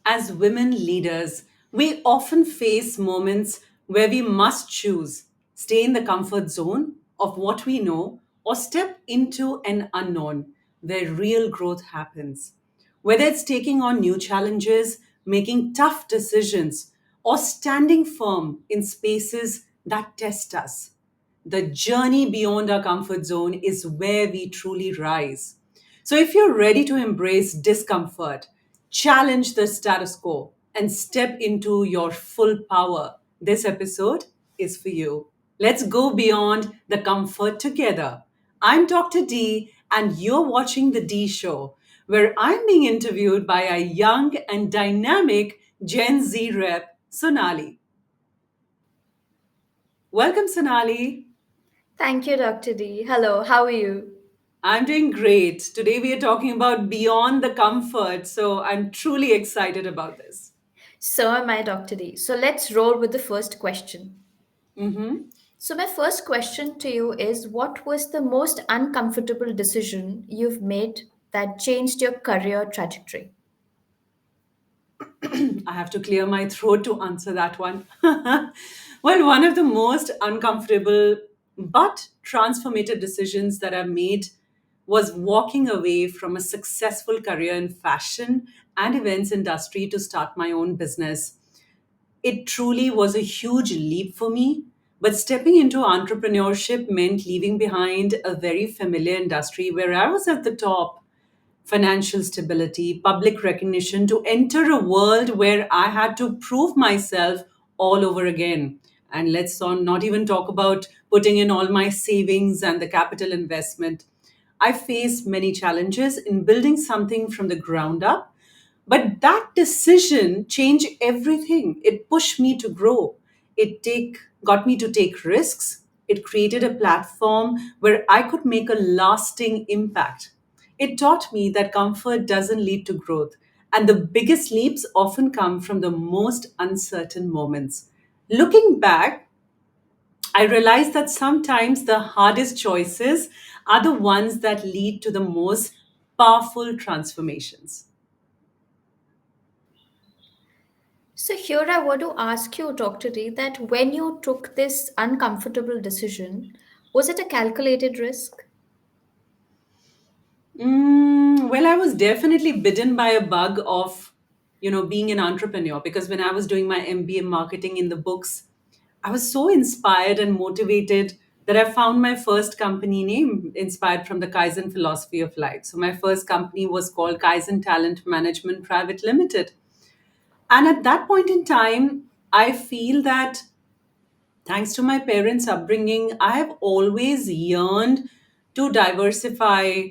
As women leaders, we often face moments where we must choose stay in the comfort zone of what we know or step into an unknown where real growth happens. Whether it's taking on new challenges, making tough decisions, or standing firm in spaces that test us. The journey beyond our comfort zone is where we truly rise. So, if you're ready to embrace discomfort, challenge the status quo, and step into your full power, this episode is for you. Let's go beyond the comfort together. I'm Dr. D, and you're watching The D Show, where I'm being interviewed by a young and dynamic Gen Z rep, Sonali. Welcome, Sonali. Thank you, Dr. D. Hello, how are you? I'm doing great. Today we are talking about beyond the comfort, so I'm truly excited about this. So am I, Dr. D. So let's roll with the first question. hmm So, my first question to you is what was the most uncomfortable decision you've made that changed your career trajectory? I have to clear my throat to answer that one. Well, one of the most uncomfortable but transformative decisions that I've made was walking away from a successful career in fashion and events industry to start my own business. It truly was a huge leap for me, but stepping into entrepreneurship meant leaving behind a very familiar industry where I was at the top, financial stability, public recognition, to enter a world where I had to prove myself all over again. And not even talk about putting in all my savings and the capital investment. I faced many challenges in building something from the ground up, but that decision changed everything. It pushed me to grow. Got me to take risks. It created a platform where I could make a lasting impact. It taught me that comfort doesn't lead to growth, and the biggest leaps often come from the most uncertain moments. Looking back, I realized that sometimes the hardest choices are the ones that lead to the most powerful transformations. So, here I want to ask you, Dr. D, that when you took this uncomfortable decision, was it a calculated risk? Well, I was definitely bitten by a bug of, being an entrepreneur because when I was doing my MBA marketing in the books, I was so inspired and motivated that I found my first company name inspired from the Kaizen philosophy of life. So my first company was called Kaizen Talent Management Private Limited. And at that point in time, I feel that thanks to my parents' upbringing, I have always yearned to diversify.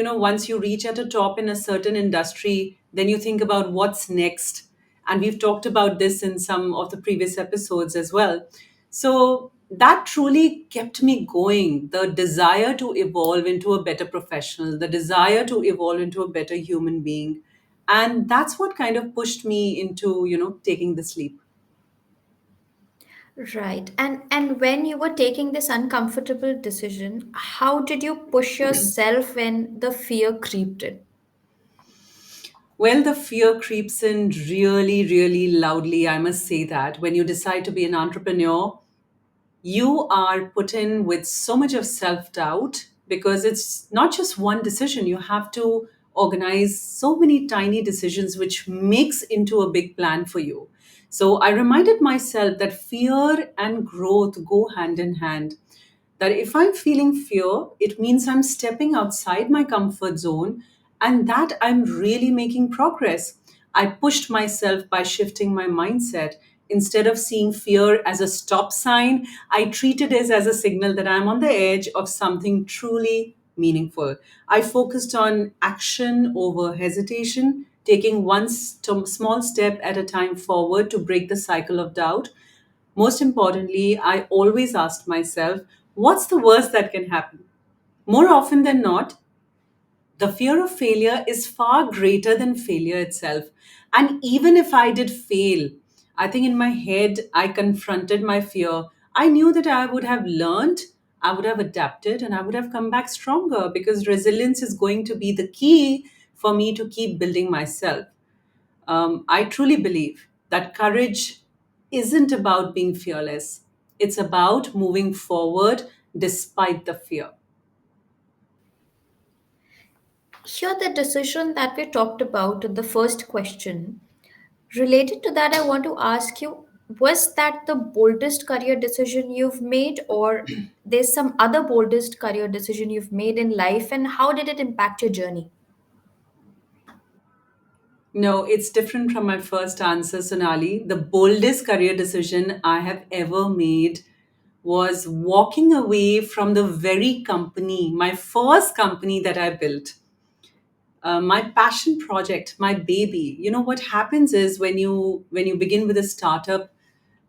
Once you reach at a top in a certain industry, then you think about what's next. And we've talked about this in some of the previous episodes as well. So that truly kept me going. The desire to evolve into a better professional, the desire to evolve into a better human being. And that's what kind of pushed me into, taking this leap. Right. And when you were taking this uncomfortable decision, how did you push yourself when the fear creeped in? Well, the fear creeps in really, really loudly. I must say that when you decide to be an entrepreneur, you are put in with so much of self doubt because it's not just one decision. You have to organize so many tiny decisions, which makes into a big plan for you. So I reminded myself that fear and growth go hand in hand, that if I'm feeling fear, it means I'm stepping outside my comfort zone and that I'm really making progress. I pushed myself by shifting my mindset. Instead of seeing fear as a stop sign, I treated it as a signal that I'm on the edge of something truly meaningful. I focused on action over hesitation, taking one small step at a time forward to break the cycle of doubt. Most importantly, I always asked myself, what's the worst that can happen? More often than not, the fear of failure is far greater than failure itself. And even if I did fail, I think in my head, I confronted my fear. I knew that I would have learned, I would have adapted, and I would have come back stronger because resilience is going to be the key for me to keep building myself. I truly believe that courage isn't about being fearless, it's about moving forward despite the fear. Here, the decision that we talked about in the first question, related to that, I want to ask you, was that the boldest career decision you've made, or there's some other boldest career decision you've made in life, and how did it impact your journey? No, it's different from my first answer, Sonali. The boldest career decision I have ever made was walking away from the very company, my first company that I built, my passion project, my baby. You know what happens is when you begin with a startup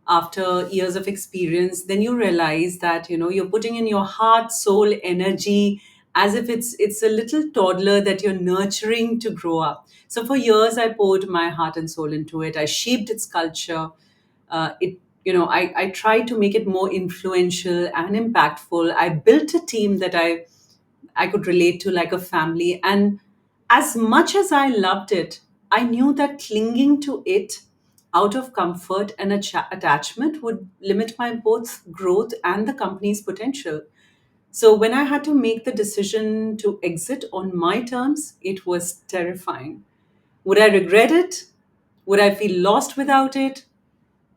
after years of experience, then you realize that you're putting in your heart, soul, energy, as if it's a little toddler that you're nurturing to grow up. So for years I poured my heart and soul into it. I shaped its culture. I tried to make it more influential and impactful. I built a team that I could relate to like a family. And as much as I loved it, I knew that clinging to it out of comfort and attachment would limit my both growth and the company's potential. So when I had to make the decision to exit on my terms, it was terrifying. Would I regret it? Would I feel lost without it?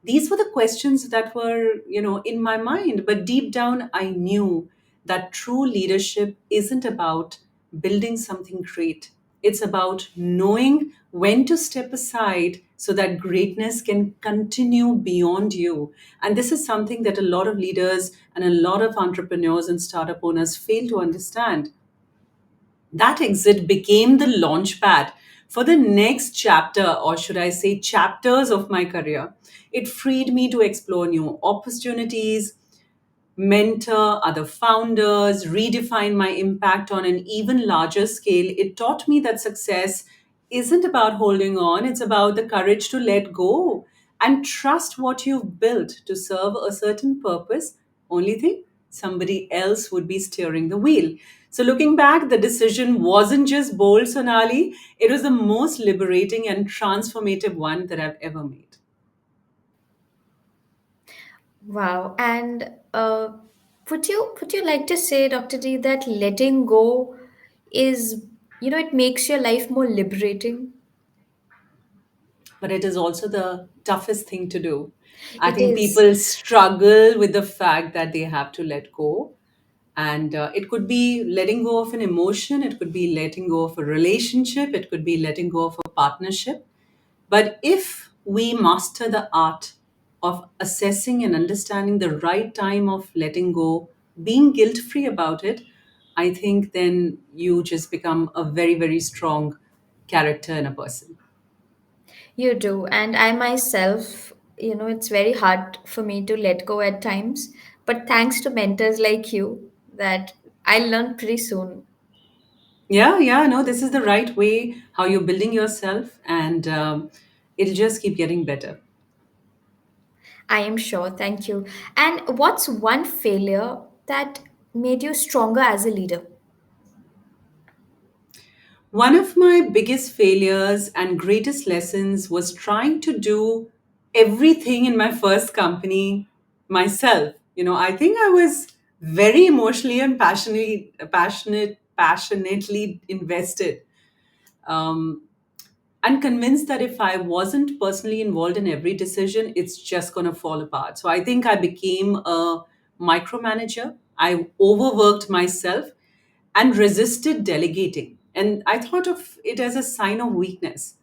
These were the questions that were in my mind, but deep down I knew that true leadership isn't about building something great. It's about knowing when to step aside so that greatness can continue beyond you. And this is something that a lot of leaders and a lot of entrepreneurs and startup owners fail to understand. That exit became the launch pad for the next chapter, or should I say, chapters of my career. It freed me to explore new opportunities, mentor other founders, redefine my impact on an even larger scale. It taught me that success isn't about holding on, it's about the courage to let go and trust what you've built to serve a certain purpose. Only thing, somebody else would be steering the wheel. So, looking back, the decision wasn't just bold, Sonali, it was the most liberating and transformative one that I've ever made. Wow. And would you like to say, Dr. D, that letting go is, it makes your life more liberating? But it is also the toughest thing to do. I It think is. people struggle with the fact that they have to let go. And it could be letting go of an emotion, it could be letting go of a relationship, it could be letting go of a partnership. But if we master the art of assessing and understanding the right time of letting go, being guilt free about it, I think then you just become a very, very strong character in a person. You do. And I myself, it's very hard for me to let go at times. But thanks to mentors like you, that I learned pretty soon. Yeah, yeah, no, this is the right way how you're building yourself, and it'll just keep getting better. I am sure. Thank you. And what's one failure that made you stronger as a leader? One of my biggest failures and greatest lessons was trying to do everything in my first company myself. I think I was very emotionally and passionately invested. Um, and convinced that if I wasn't personally involved in every decision, it's just going to fall apart. So I think I became a micromanager. I overworked myself and resisted delegating. And I thought of it as a sign of weakness.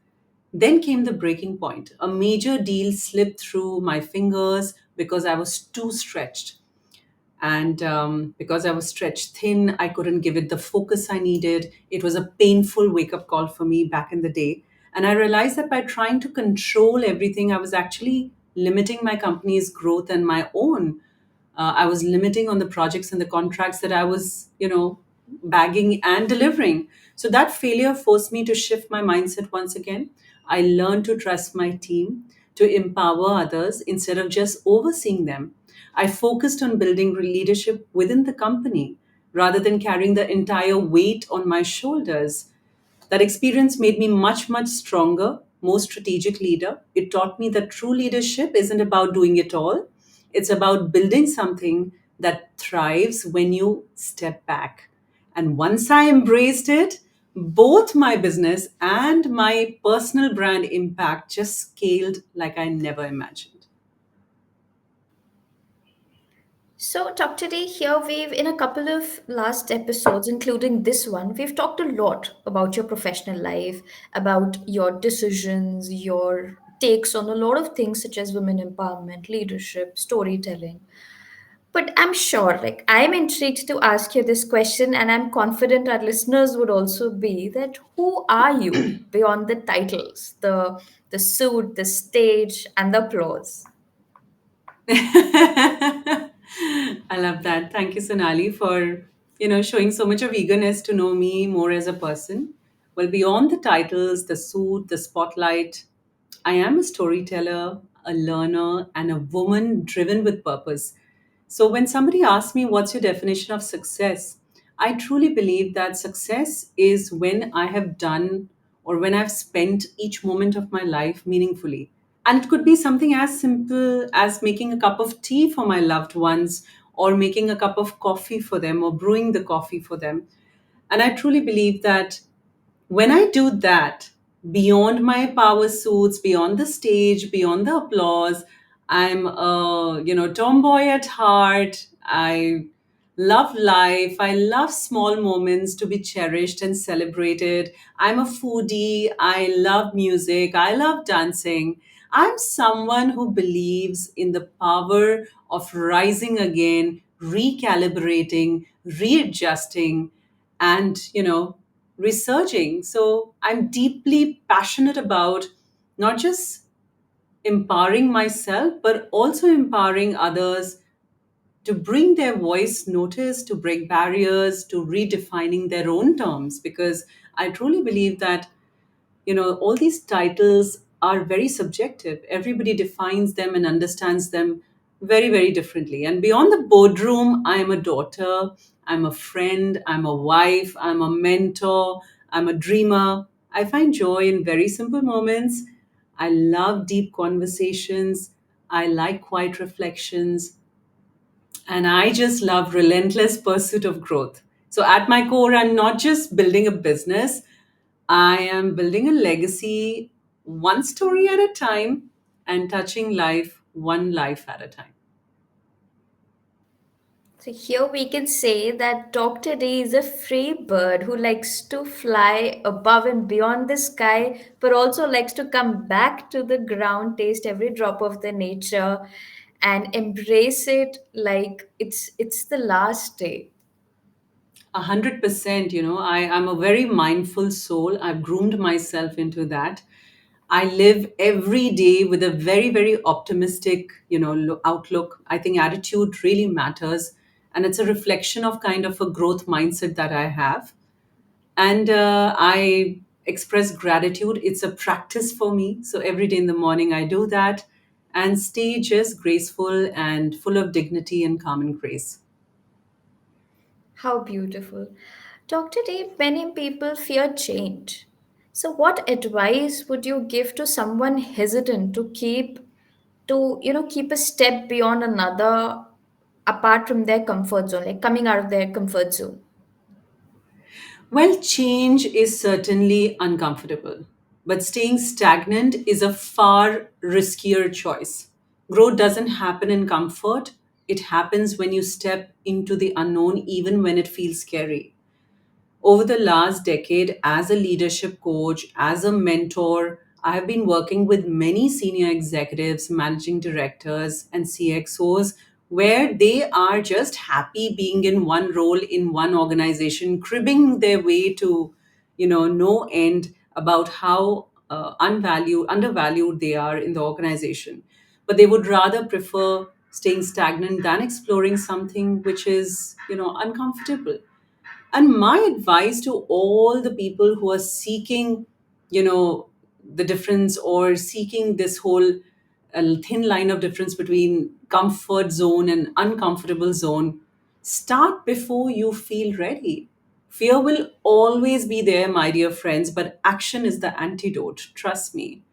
Then came the breaking point. A major deal slipped through my fingers because I was too stretched. And because I was stretched thin, I couldn't give it the focus I needed. It was a painful wake up call for me back in the day. And I realized that by trying to control everything, I was actually limiting my company's growth and my own. I was limiting on the projects and the contracts that I was, bagging and delivering. So that failure forced me to shift my mindset once again. I learned to trust my team, to empower others instead of just overseeing them. I focused on building leadership within the company rather than carrying the entire weight on my shoulders. That experience made me much, much stronger most strategic leader. It taught me that true leadership isn't about doing it all, it's about building something that thrives when you step back. And once I embraced it, both my business and my personal brand impact just scaled like I never imagined. So, Dr. D, here in a couple of last episodes, including this one, we've talked a lot about your professional life, about your decisions, your takes on a lot of things such as women empowerment, leadership, storytelling. But I'm sure, like, I'm intrigued to ask you this question, and I'm confident our listeners would also be that who are you beyond the titles, the suit, the stage, and the applause? I love that. Thank you, Sonali, for showing so much of eagerness to know me more as a person. Well, beyond the titles, the suit, the spotlight, I am a storyteller, a learner, and a woman driven with purpose. So when somebody asks me what's your definition of success, I truly believe that success is when I have done or when I've spent each moment of my life meaningfully. And it could be something as simple as making a cup of tea for my loved ones, or making a cup of coffee for them, or brewing the coffee for them. And I truly believe that when I do that, beyond my power suits, beyond the stage, beyond the applause, I'm a tomboy at heart. I love life. I love small moments to be cherished and celebrated. I'm a foodie. I love music. I love dancing. I'm someone who believes in the power of rising again, recalibrating, readjusting, and researching. So I'm deeply passionate about not just empowering myself, but also empowering others to bring their voice notice, to break barriers, to redefining their own terms. Because I truly believe that all these titles are very subjective. Everybody defines them and understands them very, very differently. And beyond the boardroom, I am a daughter, I'm a friend, I'm a wife, I'm a mentor, I'm a dreamer. I find joy in very simple moments. I love deep conversations. I like quiet reflections, and I just love relentless pursuit of growth. So at my core, I'm not just building a business, I am building a legacy, one story at a time, and touching life one life at a time. So here we can say that Dr. D is a free bird who likes to fly above and beyond the sky, but also likes to come back to the ground, taste every drop of the nature, and embrace it like it's the last day. 100%. I'm a very mindful soul. I've groomed myself into that. I live every day with a very, very optimistic, outlook. I think attitude really matters. And it's a reflection of kind of a growth mindset that I have. And I express gratitude. It's a practice for me. So every day in the morning, I do that and stay just graceful and full of dignity and calm and grace. How beautiful. Dr. D, many people fear change. So what advice would you give to someone hesitant to keep a step beyond another apart from their comfort zone, like coming out of their comfort zone? Well, change is certainly uncomfortable, but staying stagnant is a far riskier choice. Growth doesn't happen in comfort, it happens when you step into the unknown, even when it feels scary. Over the last decade, as a leadership coach, as a mentor, I have been working with many senior executives, managing directors, and CXOs where they are just happy being in one role in one organization, cribbing their way to, no end about how undervalued they are in the organization. But they would rather prefer staying stagnant than exploring something which is, uncomfortable. And my advice to all the people who are seeking, the difference, or seeking this whole thin line of difference between comfort zone and uncomfortable zone, start before you feel ready. Fear will always be there, my dear friends, but action is the antidote. Trust me.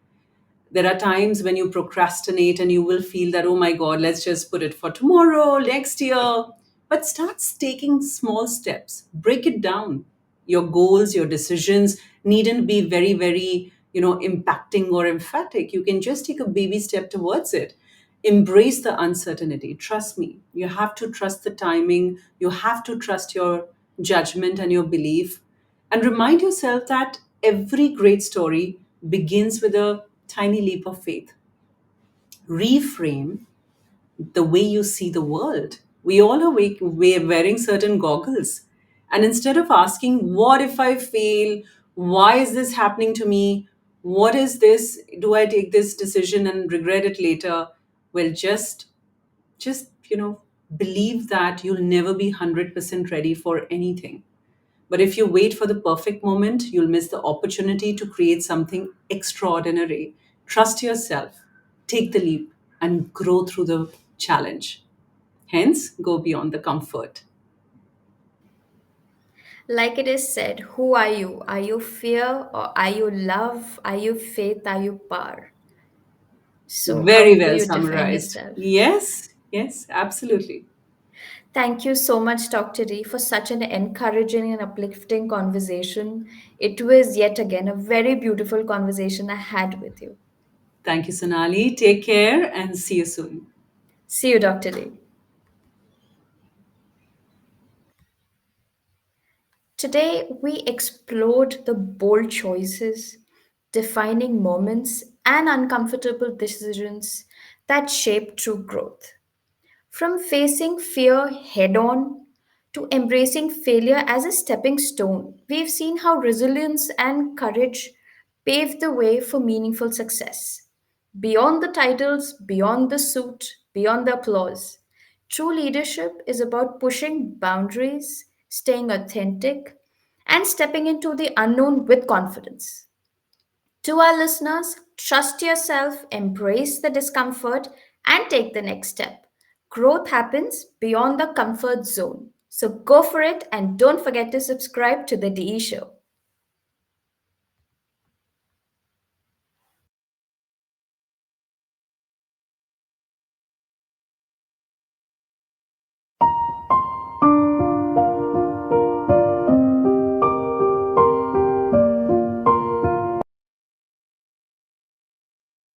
There are times when you procrastinate and you will feel that, oh my God, let's just put it for tomorrow, next year. But start taking small steps, break it down. Your goals, your decisions needn't be very, very, impacting or emphatic. You can just take a baby step towards it. Embrace the uncertainty. Trust me. You have to trust the timing. You have to trust your judgment and your belief. And remind yourself that every great story begins with a tiny leap of faith. Reframe the way you see the world. We all are wearing certain goggles. And instead of asking, what if I fail? Why is this happening to me? What is this? Do I take this decision and regret it later? Well, just believe that you'll never be 100% ready for anything. But if you wait for the perfect moment, you'll miss the opportunity to create something extraordinary. Trust yourself, take the leap, and grow through the challenge. Hence, go beyond the comfort. Like it is said, who are you? Are you fear or are you love? Are you faith? Are you power? So, how Very do well you define summarized. yourself? Yes, yes, absolutely. Thank you so much, Dr. D, for such an encouraging and uplifting conversation. It was yet again a very beautiful conversation I had with you. Thank you, Sonali. Take care and see you soon. See you, Dr. D. Today, we explored the bold choices, defining moments, and uncomfortable decisions that shape true growth. From facing fear head on to embracing failure as a stepping stone, we've seen how resilience and courage pave the way for meaningful success. Beyond the titles, beyond the suit, beyond the applause, true leadership is about pushing boundaries, staying authentic, and stepping into the unknown with confidence. To our listeners, trust yourself, embrace the discomfort, and take the next step. Growth happens beyond the comfort zone. So go for it and don't forget to subscribe to the DE Show.